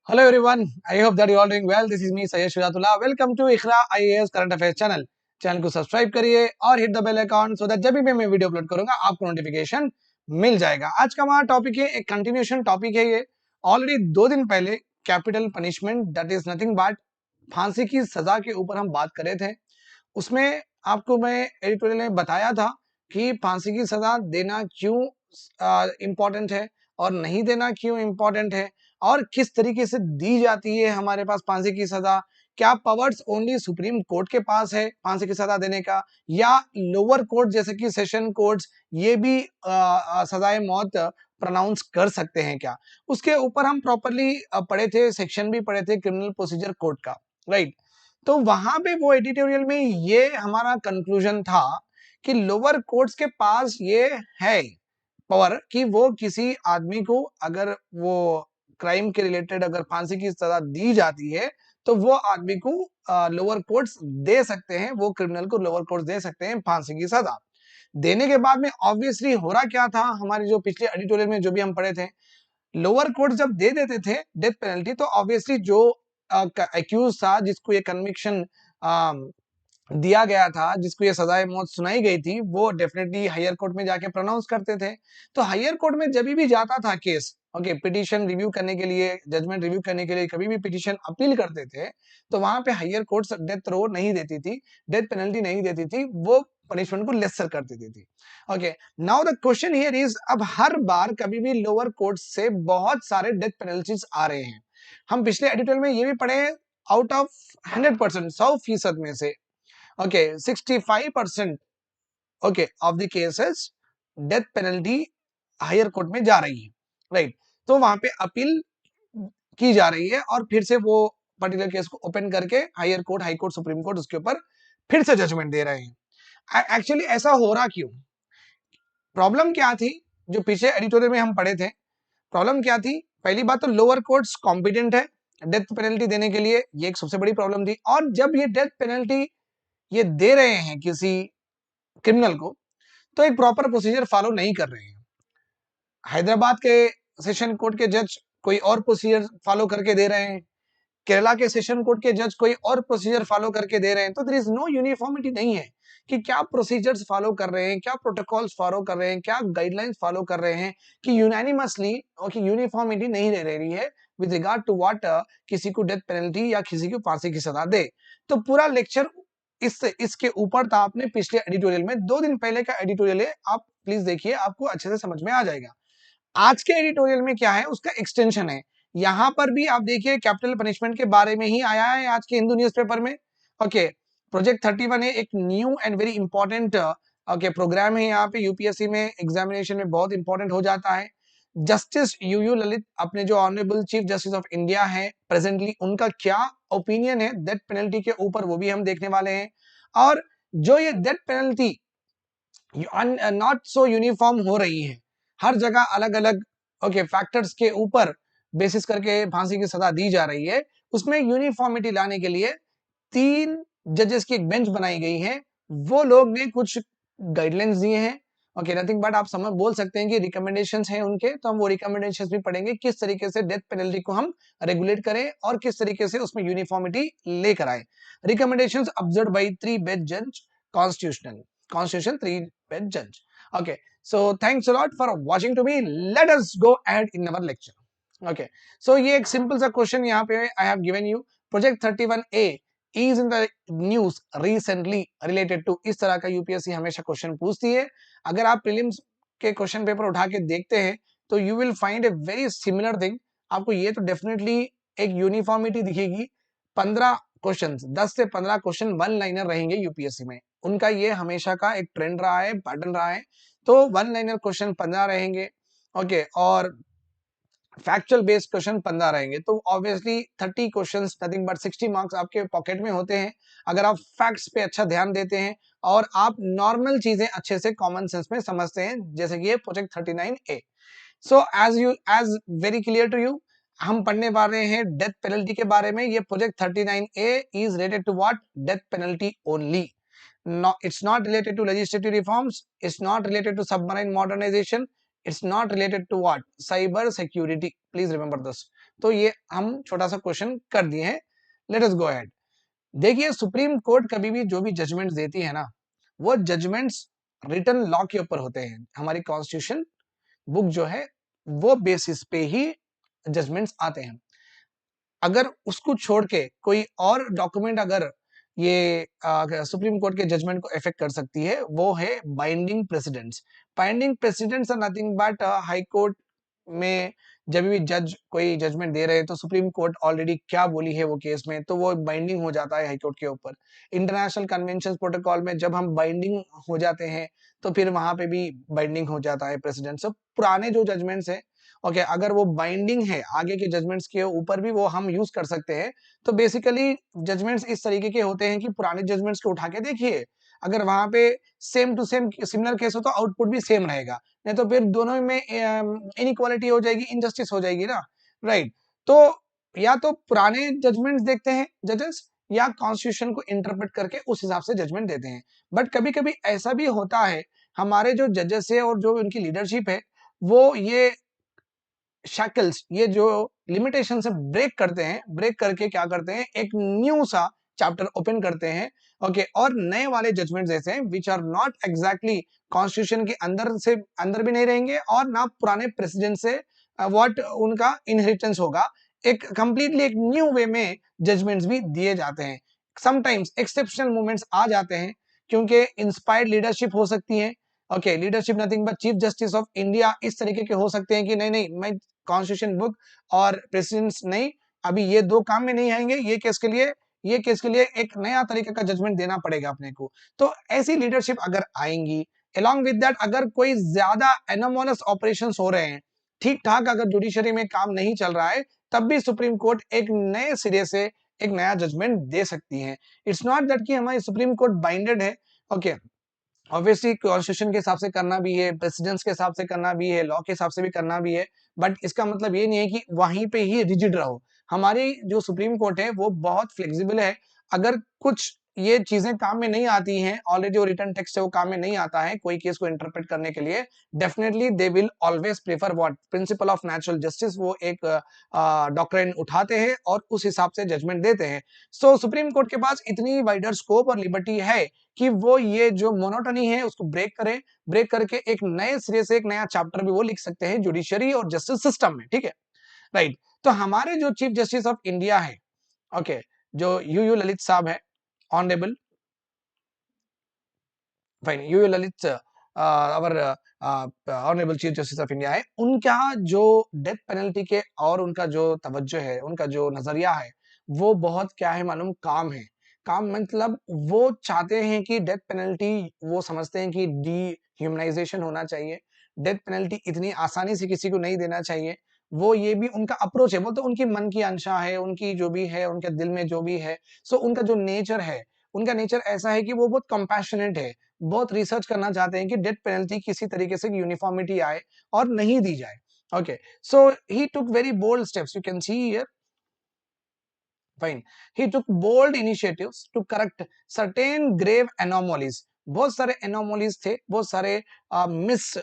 Hello everyone, I hope that you all doing well. This is me Sayyid Shujatullah. Welcome to Iqra IAS current affairs channel. Channel को subscribe करिए और hit the bell icon so that जब भी मैं video upload करूंगा आपको notification मिल जाएगा। आज का हमारा टॉपिक है, एक कंटिन्यूएशन टॉपिक है ये। ऑलरेडी 2 दिन पहले capital punishment that is nothing but फांसी की सजा के ऊपर हम बात कर रहे थे। उसमें आपको मैं एडिटोरियल में बताया था कि फांसी की सजा देना क्यों इम्पोर्टेंट है और नहीं देना क्यों इम्पोर्टेंट है और किस तरीके से दी जाती है हमारे पास फांसी की सजा। क्या पावर्स ओनली सुप्रीम कोर्ट के पास है फांसी की सजा देने का, या लोअर कोर्ट जैसे कि सेशन कोर्ट्स ये भी सजाए मौत प्रोनाउंस कर सकते हैं क्या? उसके ऊपर हम प्रॉपरली पढ़े थे, सेक्शन भी पढ़े थे क्रिमिनल प्रोसीजर कोड का, राइट। तो वहां पे वो एडिटोरियल में ये हमारा कंक्लूजन था कि लोअर कोर्ट्स के पास ये है पावर कि वो किसी आदमी को अगर वो क्राइम के रिलेटेड अगर फांसी की सजा दी जाती है तो वो आदमी को लोअर कोर्ट्स दे सकते हैं, वो क्रिमिनल को लोअर कोर्ट्स दे सकते हैं फांसी की सजा देने के बाद में। ऑब्वियसली हो रहा क्या था, हमारी जो पिछले एडिटोरियल में जो भी हम पढ़े थे, लोअर कोर्ट जब दे देते थे डेथ पेनल्टी तो ऑब्वियसली जो एक्यूज था जिसको ये कन्विक्शन दिया गया था, जिसको ये सजाए मौत सुनाई गई थी, वो डेफिनेटली हायर कोर्ट में जाके प्रोनाउंस करते थे। तो हायर कोर्ट में जब भी जाता था केस, ओके, पिटीशन रिव्यू करने के लिए, जजमेंट रिव्यू करने के लिए, कभी भी पिटीशन अपील करते थे तो वहां पे हायर कोर्ट डेथ रो नहीं देती थी, डेथ पेनल्टी नहीं देती थी, वो पनिशमेंट को लेसर कर देती थी। Okay, now the question here is, अब हर बार कभी भी लोअर कोर्ट से बहुत सारे डेथ पेनल्टीज आ रहे हैं। हम पिछले एडिटोरियल में ये भी पढ़े, आउट ऑफ 100%, 100% में से, okay, 65% okay of the cases death penalty higher court में जा रही है, राइट। तो वहां पे अपील की जा रही है और फिर से वो पर्टिकुलर केस को ओपन करके higher court, high court, supreme court उसके ऊपर फिर से जजमेंट दे रहे हैं। एक्चुअली ऐसा हो रहा क्यों? प्रॉब्लम क्या थी जो पीछे एडिटोरियल में हम पढ़े थे? प्रॉब्लम क्या थी? पहली बात तो लोअर कोर्ट्स कॉम्पिटेंट है डेथ पेनल्टी देने के लिए, ये एक सबसे बड़ी प्रॉब्लम थी। और जब ये डेथ पेनल्टी ये दे रहे हैं किसी क्रिमिनल को तो एक प्रॉपर प्रोसीजर फॉलो नहीं कर रहे हैं। हैदराबाद के सेशन कोर्ट के जज कोई और प्रोसीजर फॉलो करके दे रहे हैं, केरला के सेशन कोर्ट के जज कोई और प्रोसीजर फॉलो करके दे रहे हैं। तो देयर इज नो यूनिफॉर्मिटी नहीं है कि क्या प्रोसीजर्स फॉलो कर रहे हैं, क्या प्रोटोकॉल्स फॉलो कर रहे हैं, क्या गाइडलाइंस फॉलो कर रहे हैं, कि यूनानिमसली और कि यूनिफॉर्मिटी नहीं रह रही है विद रिगार्ड टू व्हाट किसी को डेथ पेनल्टी या किसी को फांसी की सजा दे। तो पूरा लेक्चर इसके ऊपर था आपने पिछले एडिटोरियल में, 2 दिन पहले का एडिटोरियल है, आप प्लीज देखिए, आपको अच्छे से समझ में आ जाएगा। आज के एडिटोरियल में क्या है, उसका एक्सटेंशन है। यहां पर भी आप देखिए कैपिटल पनिशमेंट के बारे में ही आया है आज के हिंदू न्यूज़पेपर में। ओके, प्रोजेक्ट 31 है, एक new and very important okay program है। यहाँ पे यूपीएससी में एग्जामिनेशन में बहुत इंपॉर्टेंट हो जाता है। जस्टिस यूयू ललित, अपने जो honourable chief justice of India है प्रेजेंटली, उनका क्या ओपिनियन है डेथ पेनल्टी के ऊपर, वो भी हम देखने वाले हैं। और जो ये death penalty not so uniform हो रही है, हर जगह अलग अलग ओके फैक्टर्स के ऊपर बेसिस करके फांसी की सजा दी जा रही है, उसमें यूनिफॉर्मिटी लाने के लिए 3 जजेस की एक बेंच बनाई गई है। वो लोग ने कुछ गाइडलाइंस दिए हैं, ओके, नथिंग बट आप समझ बोल सकते हैं कि रिकमेंडेशंस हैं उनके, तो हम वो रिकमेंडेशंस भी पढ़ेंगे, किस तरीके से डेथ पेनल्टी को हम रेगुलेट करें और किस तरीके से उसमें यूनिफॉर्मिटी लेकर आए। रिकमेंडेशंस ऑब्जर्व्ड बाय 3 बेंच जज constitutional constitution 3 bench judge. Okay, so thanks a lot for watching to me. Let us go ahead in our lecture. Okay, so ये एक सिंपल सा क्वेश्चन यहाँ पे I have given you. Project 31A is in the news recently related to, इस तरह का UPSC हमेशा question पूछती है। अगर आप प्रीलिम्स के क्वेश्चन पेपर उठा के देखते हैं तो you will find a very similar thing. आपको ये तो डेफिनेटली एक यूनिफॉर्मिटी दिखेगी। 15 क्वेश्चन, 10 से 15 क्वेश्चन वन लाइनर रहेंगे यूपीएससी में, उनका ये हमेशा का एक ट्रेंड रहा है, पैटर्न रहा है। तो वन लाइनर क्वेश्चन 15 रहेंगे, ओके, और फैक्चुअल बेस्ड क्वेश्चन 15 रहेंगे। तो obviously 30 questions nothing but 60 marks आपके पॉकेट में होते हैं अगर आप फैक्ट्स पे अच्छा ध्यान देते हैं और आप नॉर्मल चीजें अच्छे से कॉमन सेंस में समझते हैं, जैसे कि ये project 39A। So as very clear to you, हम पढ़ने वाले हैं डेथ पेनल्टी के बारे में। ये project 39A is related to what? Death penalty only. No, it's not related to legislative reforms, it's not related to submarine modernization, it's not related to what, cyber security, please remember this. तो ये हम छोटा सा question कर दिए हैं, let us go ahead. देखिए supreme court कभी भी जो भी जजमेंट्स देती है ना, वो जजमेंट्स रिटन लॉ के ऊपर होते हैं। हमारी कॉन्स्टिट्यूशन बुक जो है वो बेसिस पे ही जजमेंट्स आते हैं। अगर उसको छोड़ के कोई और डॉक्यूमेंट अगर ये सुप्रीम कोर्ट के जजमेंट को इफेक्ट कर सकती है, वो है binding precedents. Binding precedents are nothing but high court में जब भी जज कोई जजमेंट दे रहे हैं तो सुप्रीम कोर्ट ऑलरेडी क्या बोली है वो केस में, तो वो बाइंडिंग हो जाता है हाई कोर्ट के ऊपर। इंटरनेशनल कन्वेंशन प्रोटोकॉल में जब हम बाइंडिंग हो जाते हैं तो फिर वहां पे भी बाइंडिंग हो जाता है प्रेसिडेंट। सब पुराने जो जजमेंट्स है, ओके अगर वो बाइंडिंग है आगे के जजमेंट्स के ऊपर भी वो हम यूज कर सकते हैं। तो बेसिकली जजमेंट्स इस तरीके के होते हैं कि पुराने जजमेंट्स को उठा के देखिए, अगर वहां पे same to same similar case हो तो आउटपुट भी सेम रहेगा, नहीं तो फिर दोनों में इनइक्वालिटी हो जाएगी, इनजस्टिस हो जाएगी ना, राइट। तो या तो पुराने जजमेंट्स देखते हैं जजेस, या कॉन्स्टिट्यूशन को इंटरप्रेट करके उस हिसाब से जजमेंट देते हैं। बट कभी कभी ऐसा भी होता है हमारे जो जजेस है और जो उनकी लीडरशिप है, वो ये शैकल्स, ये जो लिमिटेशन से ब्रेक करते हैं, ब्रेक करके क्या करते हैं, एक न्यू सा चैप्टर ओपन करते हैं, ओके और नए वाले जजमेंट्स ऐसे हैं which are not exactly constitution के अंदर से अंदर भी नहीं रहेंगे और ना पुराने प्रेसिडेंट से व्हाट उनका इनहेरिटेंस होगा। एक कंप्लीटली एक न्यू वे में जजमेंट्स भी दिए जाते हैं। समटाइम्स एक्सेप्शनल मोमेंट्स आ जाते हैं क्योंकि इंस्पायर्ड लीडरशिप हो सकती है, okay leadership nothing but chief justice of India इस तरीके के हो सकते हैं कि नहीं नहीं मैं कॉन्स्टिट्यूशन बुक और प्रेसिडेंट्स नहीं, अभी ये दो काम में नहीं आएंगे, ये केस के लिए एक नया तरीके का जजमेंट देना पड़ेगा अपने को। तो ऐसी लीडरशिप अगर आएंगी, अलॉन्ग विद दैट अगर कोई ज्यादा एनोमोनस ऑपरेशंस हो रहे हैं, ठीक ठाक अगर जुडिशरी में काम नहीं चल रहा है, तब भी सुप्रीम कोर्ट एक नए सिरे से एक नया जजमेंट दे सकती है। इट्स नॉट दैट कि हमारी सुप्रीम कोर्ट बाइंडेड है, ओके ऑब्वियसली कॉन्स्टिट्यूशन के हिसाब से करना भी है, प्रेसिडेंट्स के हिसाब से करना भी है, लॉ के हिसाब से भी करना भी है, बट इसका मतलब ये नहीं है कि वहीं पे ही रिजिड रहो। हमारी जो सुप्रीम कोर्ट है वो बहुत फ्लेक्सिबल है। अगर कुछ ये चीजें काम में नहीं आती हैं, ऑलरेडी जो रिटर्न टेक्स्ट है वो काम में नहीं आता है कोई केस को इंटरप्रेट करने के लिए, definitely they will always prefer what principle of natural justice, वो एक डॉक्ट्रिन उठाते हैं और उस हिसाब से जजमेंट देते हैं। सो सुप्रीम कोर्ट के पास इतनी वाइडर स्कोप और लिबर्टी है कि वो ये जो मोनोटनी है उसको ब्रेक करें, ब्रेक करके एक नए सिरे से एक नया चैप्टर भी वो लिख सकते हैं जुडिशरी और जस्टिस सिस्टम में, ठीक है, राइट। तो हमारे जो चीफ जस्टिस ऑफ इंडिया है, ओके जो यू ललित साहब है, honourable fine you Lalit our honourable chief justice of India है, उनका जो डेथ पेनल्टी के और उनका जो तवज्जो है, उनका जो नजरिया है, वो बहुत क्या है मालूम, काम है। काम मतलब वो चाहते हैं कि डेथ पेनल्टी, वो समझते हैं कि डी होना चाहिए, डेथ पेनल्टी इतनी आसानी से किसी को नहीं देना चाहिए। वो ये भी उनका अप्रोच है, वो तो उनकी मन की अंशा है, उनकी जो भी है, उनके दिल में जो भी है। सो उनका जो नेचर है, उनका नेचर ऐसा है कि वो बहुत कंपैशनेट है, बहुत रिसर्च करना चाहते हैं कि डेथ पेनल्टी किसी तरीके से यूनिफॉर्मिटी आए और नहीं दी जाए। Okay so he took very bold steps, you can see here, fine he took bold initiatives to correct certain grave anomalies. बहुत सारे एनोमलीज थे, बहुत सारे मिस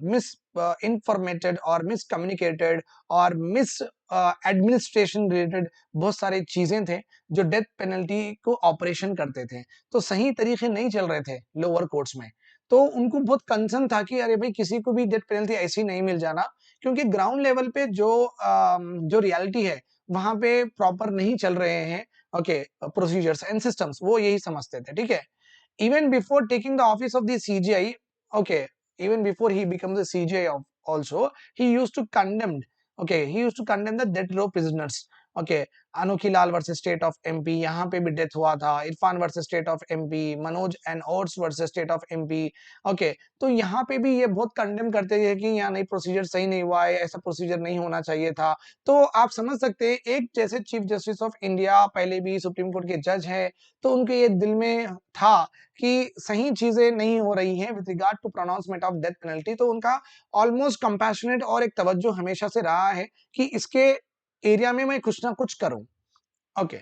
मिस इंफॉर्मेटेड और मिस कम्युनिकेटेड और मिस एडमिनिस्ट्रेशन रिलेटेड बहुत सारी चीजें थे जो डेथ पेनल्टी को ऑपरेशन करते थे, तो सही तरीके नहीं चल रहे थे लोअर कोर्ट्स में। तो उनको बहुत कंसर्न था कि अरे भाई किसी को भी डेथ पेनल्टी ऐसी नहीं मिल जाना, क्योंकि ग्राउंड लेवल पे जो रियलिटी है वहां पे प्रॉपर नहीं चल रहे हैं, ओके प्रोसीजर्स एंड सिस्टम्स, वो यही समझते थे, ठीक है। even before taking the office of the CGI, okay, even before he becomes the CGI of also, he used to condemn, okay, he used to condemn the death row prisoners, okay, अनोखी लाल versus state of MP, यहाँ पे भी death हुआ था, Irfan versus state of MP, Manoj and oats versus state of MP, okay. तो यहाँ पे भी ये बहुत कंडेम करते हैं कि यहाँ नहीं, प्रोसीजर सही नहीं हुआ है, ऐसा प्रोसीजर नहीं होना चाहिए था। तो आप समझ सकते हैं एक जैसे चीफ जस्टिस ऑफ इंडिया पहले भी सुप्रीम कोर्ट के जज है, तो उनके ये दिल में था कि सही चीजें नहीं हो रही हैं with regard to pronouncement of death penalty. तो उनका ऑलमोस्ट कंपैशनेट और एक तवज्जो हमेशा से रहा है कि इसके एरिया में मैं कुछ ना कुछ करूं, ओके।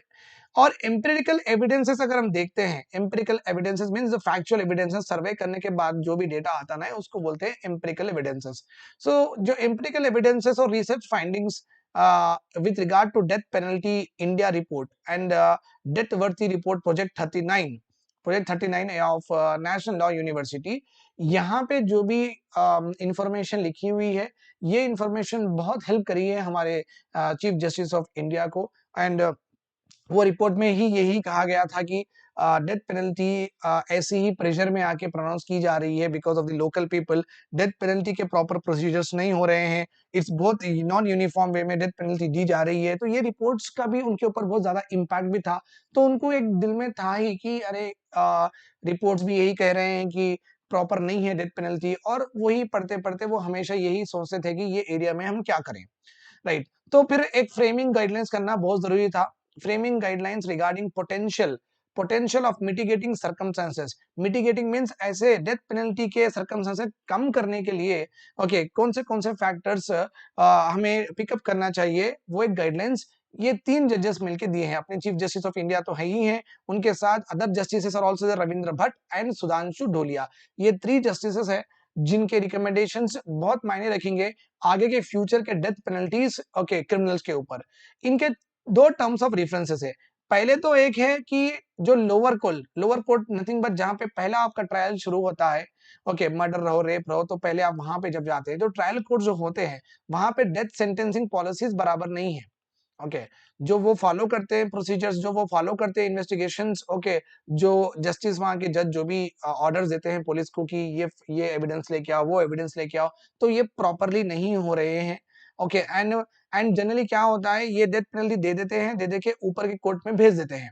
और एम्पिरिकल एविडेंसेस अगर हम देखते हैं, empirical evidences means factual evidences, survey करने के बाद जो भी डेटा आता ना है उसको बोलते हैं एम्पिरिकल एविडेंसेस। सो जो एम्पिरिकल एविडेंसेस और research findings with regard to death penalty India report and death worthy report project 39 of National Law University, यहाँ पे जो भी इंफॉर्मेशन लिखी हुई है, ये इंफॉर्मेशन बहुत हेल्प करी है हमारे चीफ जस्टिस ऑफ इंडिया को। एंड वो रिपोर्ट में ही यही कहा गया था कि डेथ पेनल्टी ऐसे ही प्रेशर में आके प्रोनाउंस की जा रही है because of the local people. Death penalty के प्रॉपर प्रोसीजर्स नहीं हो रहे हैं, इट्स बहुत नॉन यूनिफॉर्म वे में डेथ पेनल्टी दी जा रही है। तो ये रिपोर्ट्स का भी उनके ऊपर बहुत ज्यादा इम्पैक्ट भी था। तो उनको एक दिल में था ही कि अरे रिपोर्ट्स भी यही कह रहे हैं कि प्रॉपर नहीं है डेथ पेनल्टी, और वही पढ़ते पढ़ते वो हमेशा यही सोचते थे कि ये एरिया में हम क्या करें, राइट। तो फिर एक फ्रेमिंग गाइडलाइंस करना बहुत जरूरी था। Framing guidelines regarding potential of mitigating circumstances. Mitigating means ऐसे डेथ पेनल्टी के सर्कमस्टेंसेस कम करने के लिए ओके कौन से फैक्टर्स हमें पिकअप करना चाहिए, वो एक गाइडलाइंस ये 3 जजेस मिलके दिए हैं। अपने चीफ जस्टिस ऑफ इंडिया तो है ही हैं, उनके साथ other justices are also Ravindra Bhat and Sudhanshu Dhulia. ये 3 जस्टिसेस है जिनके रिकमेंडेशंस बहुत मायने रखेंगे आगे के फ्यूचर के डेथ पेनल्टीज ओके क्रिमिनल्स के ऊपर। इनके 2 टर्म्स ऑफ रेफरेंसेस है। पहले तो एक है कि जो लोअर कोर्ट नथिंग बट जहां पे पहला आपका ट्रायल शुरू होता है, ओके मर्डर रहो रेप रहो, तो पहले आप वहां पे जब जाते हैं, जो ट्रायल कोर्ट जो होते हैं वहां पे डेथ सेंटेंसिंग पॉलिसीज बराबर नहीं है। ओके जो वो फॉलो करते हैं प्रोसीजर्स, जो वो फॉलो करते हैं इन्वेस्टिगेशंस, ओके जो जस्टिस वहां के जज जो भी ऑर्डर्स देते हैं पुलिस को कि ये एविडेंस लेके आओ, वो एविडेंस लेके आओ, तो ये प्रॉपरली नहीं हो रहे हैं। ओके एंड जनरली क्या होता है, ये डेथ पेनल्टी दे देते हैं, दे दे के ऊपर के कोर्ट में भेज देते हैं।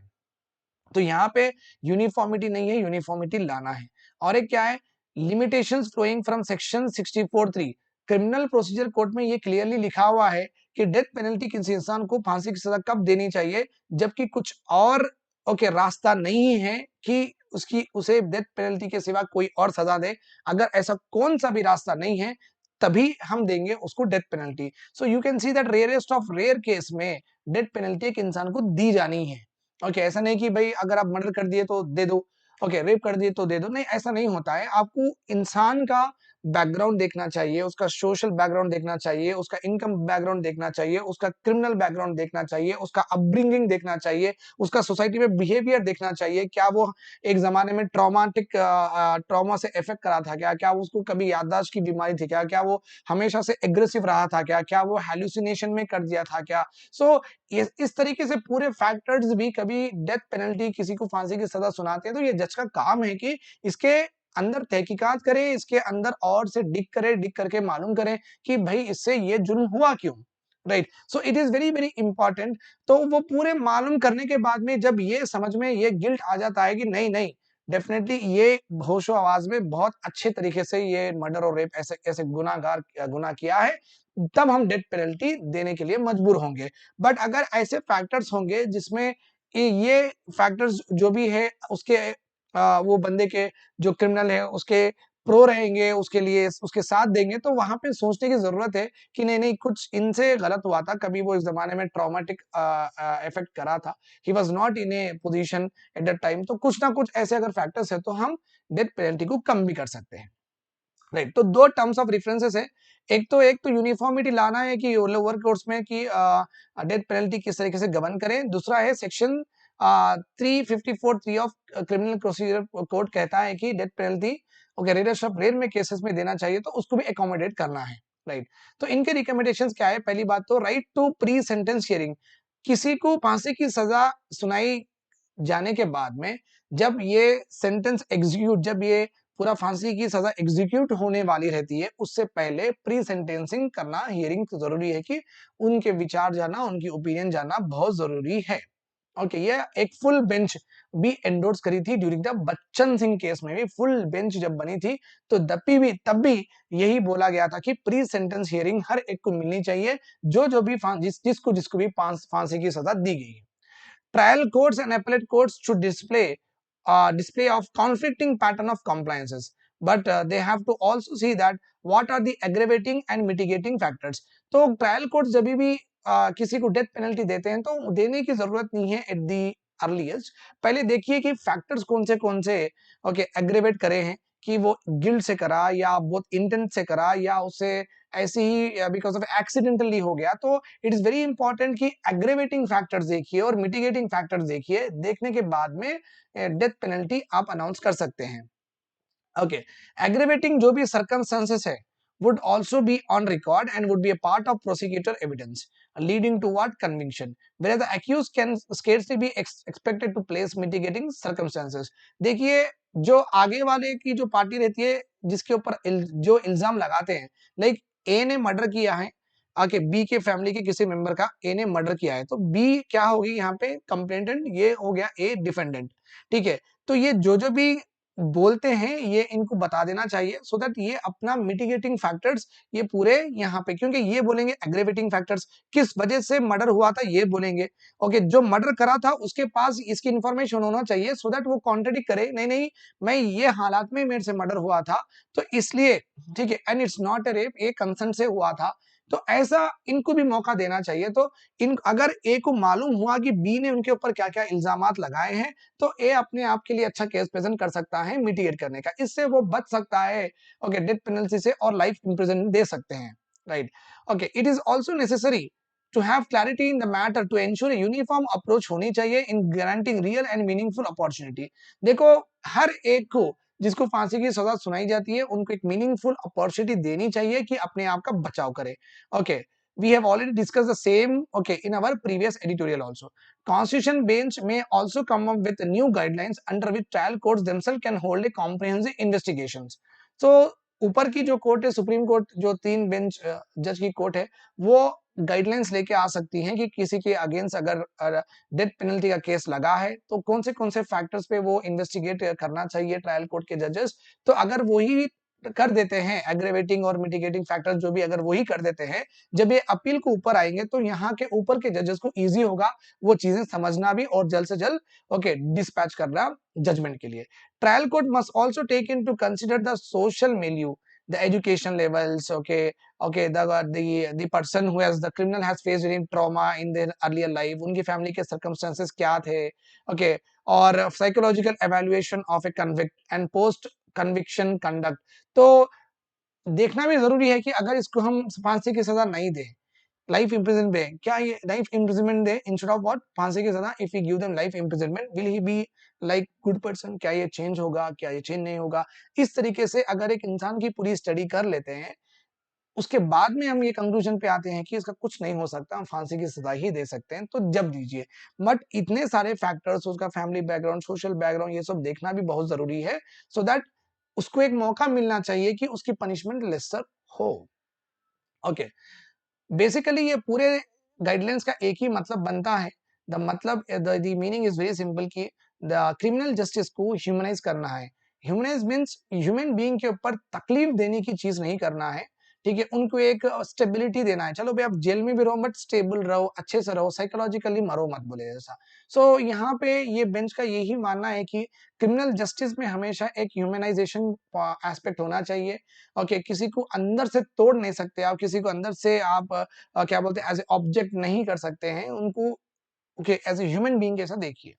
तो यहाँ पे यूनिफॉर्मिटी नहीं है, यूनिफॉर्मिटी लाना है। और एक क्या है, limitations flowing from section 64(3) criminal procedure code में ये क्लियरली लिखा हुआ है कि डेथ पेनल्टी किसी इंसान को फांसी की सजा कब देनी चाहिए, जबकि कुछ और ओके रास्ता नहीं है कि उसकी उसे डेथ पेनल्टी के सिवा कोई और सजा दे। अगर ऐसा कौन सा भी रास्ता नहीं है तभी हम देंगे उसको death penalty. So you can see that rarest of rare case में डेथ पेनल्टी एक इंसान को दी जानी है। ओके ऐसा नहीं कि भाई अगर आप मर्डर कर दिए तो दे दो, ओके रेप कर दिए तो दे दो, नहीं ऐसा नहीं होता है। आपको इंसान का बैकग्राउंड देखना चाहिए, उसका सोशल बैकग्राउंड देखना चाहिए, उसका इनकम बैकग्राउंड देखना चाहिए, उसका क्रिमिनल बैकग्राउंड देखना चाहिए, उसका अपब्रिंगिंग देखना चाहिए, उसका सोसाइटी में बिहेवियर देखना चाहिए। क्या वो एक जमाने में ट्रॉमा से इफेक्ट करा था क्या, क्या उसको कभी याददाश्त की बीमारी थी क्या, क्या वो हमेशा से एग्रेसिव रहा था क्या, क्या वो हेलुसिनेशन में कर दिया था क्या। सो इस तरीके से पूरे फैक्टर्स भी कभी डेथ पेनल्टी किसी को फांसी की सजा सुनाते हैं तो ये जज का काम है कि इसके अंदर तहकीकात करे, इसके अंदर और से डिग करे, डिग करके मालूम करे कि भाई इससे ये जुर्म हुआ क्यों, right. So it is very very important. तो वो पूरे मालूम करने के बाद में जब ये समझ में ये गिल्ट आ जाता है कि नहीं नहीं डेफिनेटली ये होशो आवाज में बहुत अच्छे तरीके से ये मर्डर और रेप ऐसे ऐसे गुनाह किया है, तब हम डेथ पेनल्टी देने के लिए मजबूर होंगे। बट अगर ऐसे फैक्टर्स होंगे जिसमें ये फैक्टर्स जो भी है उसके वो बंदे के जो क्रिमिनल है उसके प्रो रहेंगे, उसके लिए उसके साथ देंगे, तो वहां पे सोचने की जरूरत है कि नहीं नहीं कुछ इनसे गलत हुआ था, कभी वो इस जमाने में ट्रॉमेटिक इफेक्ट करा था, he was not in A position at that time. तो कुछ ना कुछ ऐसे अगर फैक्टर्स है तो हम डेथ पेनल्टी को कम भी कर सकते हैं, राइट। तो 2 टर्म्स ऑफ रेफरेंसेस है। एक तो यूनिफॉर्मिटी लाना है कि लोअर कोर्ट्स में कि डेथ पेनल्टी किस तरीके से गवर्न करें। दूसरा है section 354(3) of criminal procedure code कहता है कि death penalty okay rarest of rare में केसेस में देना चाहिए, तो उसको भी एकोमोडेट करना है, राइट। तो इनके रिकमेंडेशंस क्या है, पहली बात तो right to pre sentence hearing. किसी को फांसी की सजा सुनाई जाने के बाद में जब ये सेंटेंस एग्जीक्यूट, जब ये पूरा फांसी की सजा एग्जीक्यूट होने वाली रहती है, उससे पहले प्री सेंटेंसिंग करना, हियरिंग जरूरी है कि उनके विचार जाना, उनकी ओपिनियन जाना बहुत जरूरी है। ओके ये एक फुल बेंच भी एंडोर्स करी थी during the Bachchan Singh case में भी फुल बेंच जब बनी थी, तो तब भी यही बोला गया था कि प्री सेंटेंस हियरिंग हर एक को मिलनी चाहिए, जो भी जिसको भी फांसी की सजा दी गई है। Trial courts and appellate courts should display of conflicting pattern of compliances, but they have to also see that what are the aggravating and mitigating factors. तो ट्रायल कोर्ट जब भी किसी को डेथ पेनल्टी देते हैं तो देने की जरूरत नहीं है एट दी अर्लीस्ट पहले देखिए कि फैक्टर्स कौन से ओके एग्रेवेट करे हैं, कि वो गिल्ट से करा या बहुत इंटेंट से करा या उसे ऐसे ही बिकॉज ऑफ एक्सीडेंटली हो गया। तो इट इज वेरी इंपॉर्टेंट कि एग्रेवेटिंग फैक्टर्स देखिए और मिटिगेटिंग फैक्टर्स देखिए, देखने के बाद में डेथ पेनल्टी आप अनाउंस कर सकते हैं। ओके, aggravating जो भी circumstances है would also be on record and would be a part of prosecutor evidence leading to what conviction, whereas the accused can scarcely be expected to place mitigating circumstances। देखिए जो आगे वाले की जो party रहती है जिसके ऊपर जो इल्जाम लगाते हैं, लाइक ए ने मर्डर किया है, आके बी के फैमिली के किसी मेंबर का ए ने मर्डर किया है, तो बी क्या होगी यहाँ पे कंप्लेंटेंट, ये हो गया ए डिफेंडेंट। ठीक है, तो ये जो भी बोलते हैं ये इनको बता देना चाहिए सो दैट ये अपना मिटिगेटिंग फैक्टर्स ये पूरे यहाँ पे, क्योंकि ये बोलेंगे एग्रेवेटिंग फैक्टर्स किस वजह से मर्डर हुआ था ये बोलेंगे। ओके, जो मर्डर करा था उसके पास इसकी इंफॉर्मेशन होना चाहिए सो दैट वो कॉन्ट्रडिक्ट करे, नहीं नहीं मैं ये हालात में मेरे से मर्डर हुआ था तो इसलिए, ठीक है, and it's not a rape, ये कंसेंट से हुआ था। तो ऐसा इनको भी मौका देना चाहिए। तो इन अगर ए को मालूम हुआ कि बी ने उनके ऊपर क्या क्या इल्जामात लगाए हैं तो ए अपने आप के लिए अच्छा केस प्रेजेंट कर सकता है मिटिगेट करने का, इससे वो बच सकता है ओके डेथ पेनल्टी से और लाइफ इंप्रिजनमेंट दे सकते हैं, right. Okay, it is also necessary to have clarity in the matter to ensure uniform approach होनी चाहिए in guaranteeing real and meaningful opportunity. देखो हर एक को जिसको फांसी की सजा सुनाई जाती है उनको एक मीनिंगफुल अपॉर्चुनिटी देनी चाहिए कि अपने आप का बचाव करे। Okay, we have already discussed the same okay in our previous editorial also। Constitution bench may also come up with new guidelines under which trial courts themselves can hold a comprehensive investigations। so ऊपर की जो court है supreme court, जो 3 bench जज की court है, वो guidelines लेके आ सकती हैं कि किसी के अगेंस्ट अगर डेथ पेनल्टी का केस लगा है तो कौन से फैक्टर्स पे वो इन्वेस्टिगेट करना चाहिए ट्रायल कोर्ट के जजेस। तो अगर वही कर देते हैं एग्रेवेटिंग और मिटिगेटिंग फैक्टर्स जो भी अगर वही कर देते हैं, जब ये अपील को ऊपर आएंगे तो यहाँ के ऊपर के जजेस को इजी होगा वो चीजें समझना भी और जल्द से जल्द ओके डिस्पैच करना जजमेंट के लिए। Trial court must also take into consider the social milieu, the education levels, okay the person who has the criminal has faced any trauma in their earlier life, उनकी family के circumstances क्या थे, okay, और psychological evaluation of a convict and post conviction conduct। तो देखना भी जरूरी है कि अगर इसको हम फांसी की सजा नहीं दें, लाइफ इम्प्रिजन दें, क्या ये लाइफ इम्प्रिजनमेंट दे इंस्टेड ऑफ व्हाट फांसी की सजा, if we give them life imprisonment will he be like good person, क्या ये चेंज होगा, क्या ये चेंज नहीं होगा। इस तरीके से अगर एक इंसान की पूरी स्टडी कर लेते हैं उसके बाद में हम ये कंक्लूजन पे आते हैं कि इसका कुछ नहीं हो सकता, हम फांसी की सजा ही दे सकते हैं, तो जब दीजिए। बट इतने सारे फैक्टर्स, उसका फैमिली बैकग्राउंड, सोशल बैकग्राउंड, ये सब देखना भी बहुत जरूरी है सो दैट उसको एक मौका मिलना चाहिए कि उसकी पनिशमेंट लेसर हो। ओके, बेसिकली ये पूरे गाइडलाइंस का एक ही मतलब बनता है, द मतलब the meaning is very simple कि द क्रिमिनल जस्टिस को ह्यूमनाइज करना है। ह्यूमनाइज मीन्स ह्यूमन बीइंग के ऊपर तकलीफ देने की चीज नहीं करना है, ठीक है, उनको एक स्टेबिलिटी देना है। चलो भाई आप जेल में भी रहो बट स्टेबल रहो, अच्छे से रहो, साइकोलॉजिकली मरो मत बोले जैसा। सो यहाँ पे ये बेंच का यही मानना है कि क्रिमिनल जस्टिस में हमेशा एक ह्यूमनाइजेशन एस्पेक्ट होना चाहिए। ओके, किसी को अंदर से तोड़ नहीं सकते आप, किसी को अंदर से आप क्या बोलते हैं एज ए ऑब्जेक्ट नहीं कर सकते हैं उनको, okay as a human being ऐसा देखिए।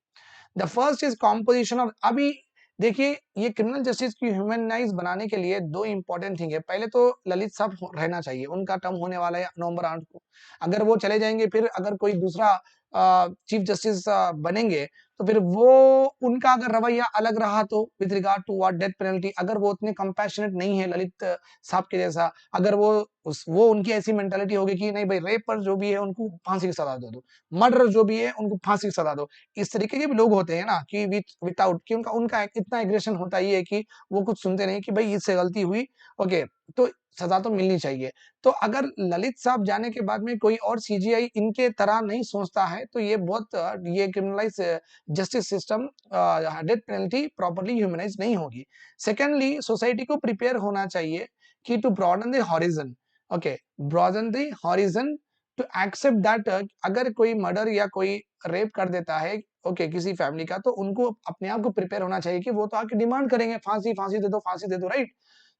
The first is composition of, अभी देखिए ये क्रिमिनल जस्टिस की ह्यूमनाइज बनाने के लिए दो इंपॉर्टेंट थिंग है। पहले तो ललित साहब रहना चाहिए, उनका टर्म होने वाला है नवंबर 8 को। अगर वो चले जाएंगे फिर अगर कोई दूसरा चीफ जस्टिस बनेंगे तो फिर वो उनका अगर रवैया अलग रहा तो with regard to what death penalty, अगर वो उतने कंपैशनेट नहीं है ललित साहब के जैसा, अगर वो उनकी ऐसी मेंटालिटी होगी कि नहीं भाई रेप पर जो भी है उनको फांसी की सजा दे दो, मर्डर जो भी है उनको फांसी की सजा दो, इस तरीके के भी लोग होते हैं ना कि विदाउट कि उनका इतना एग्रेशन होता ही है कि वो कुछ सुनते नहीं कि भाई इससे गलती हुई, ओके, तो सजा तो मिलनी चाहिए। तो अगर ललित साहब जाने के बाद में कोई और सीजीआई इनके तरह नहीं सोचता है तो ये बहुत ये criminalize justice system death penalty properly humanize नहीं होगी। सेकेंडली सोसाइटी को प्रिपेयर होना चाहिए कि to broaden the horizon, okay, broaden the horizon to accept that अगर कोई मर्डर या कोई रेप कर देता है ओके किसी फैमिली का, तो उनको अपने आप को प्रिपेयर होना चाहिए कि वो तो आके डिमांड करेंगे फांसी फांसी दे दो फांसी दे दो, राइट।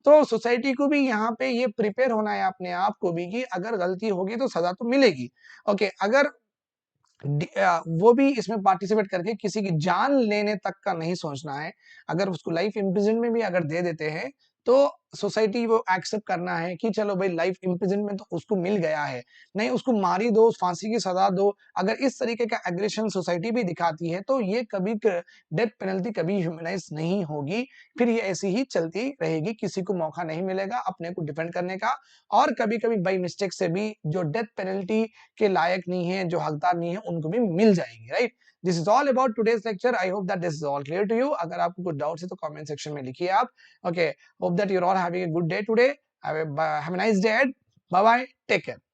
तो सोसाइटी को भी यहाँ पे ये प्रिपेयर होना है अपने आप को भी कि अगर गलती होगी तो सजा तो मिलेगी। ओके, अगर वो भी इसमें पार्टिसिपेट करके किसी की जान लेने तक का नहीं सोचना है। अगर उसको लाइफ इम्प्रिजन में भी अगर दे देते हैं तो सोसाइटी वो एक्सेप्ट करना है कि चलो भाई लाइफ इम्प्रिजन में तो उसको मिल गया है, नहीं उसको मारी दो, फांसी की सजा दो। अगर इस तरीके का एग्रेशन सोसाइटी भी दिखाती है तो ये कभी डेथ पेनल्टी कभी ह्यूमनाइज नहीं होगी। फिर ये ऐसी ही चलती रहेगी, किसी को मौका नहीं मिलेगा अपने को डिफेंड करने का। और कभी कभी बाई मिस्टेक से भी जो डेथ पेनल्टी के लायक नहीं है, जो हकदार नहीं है, उनको भी मिल जाएगी, right. This is all about today's lecture. I hope that this is all clear to you. अगर आपको कुछ डाउट्स है तो कमेंट सेक्शन में लिखिए आप। Okay, hope that you are all having a good day today. Have a nice day. Bye bye, take care.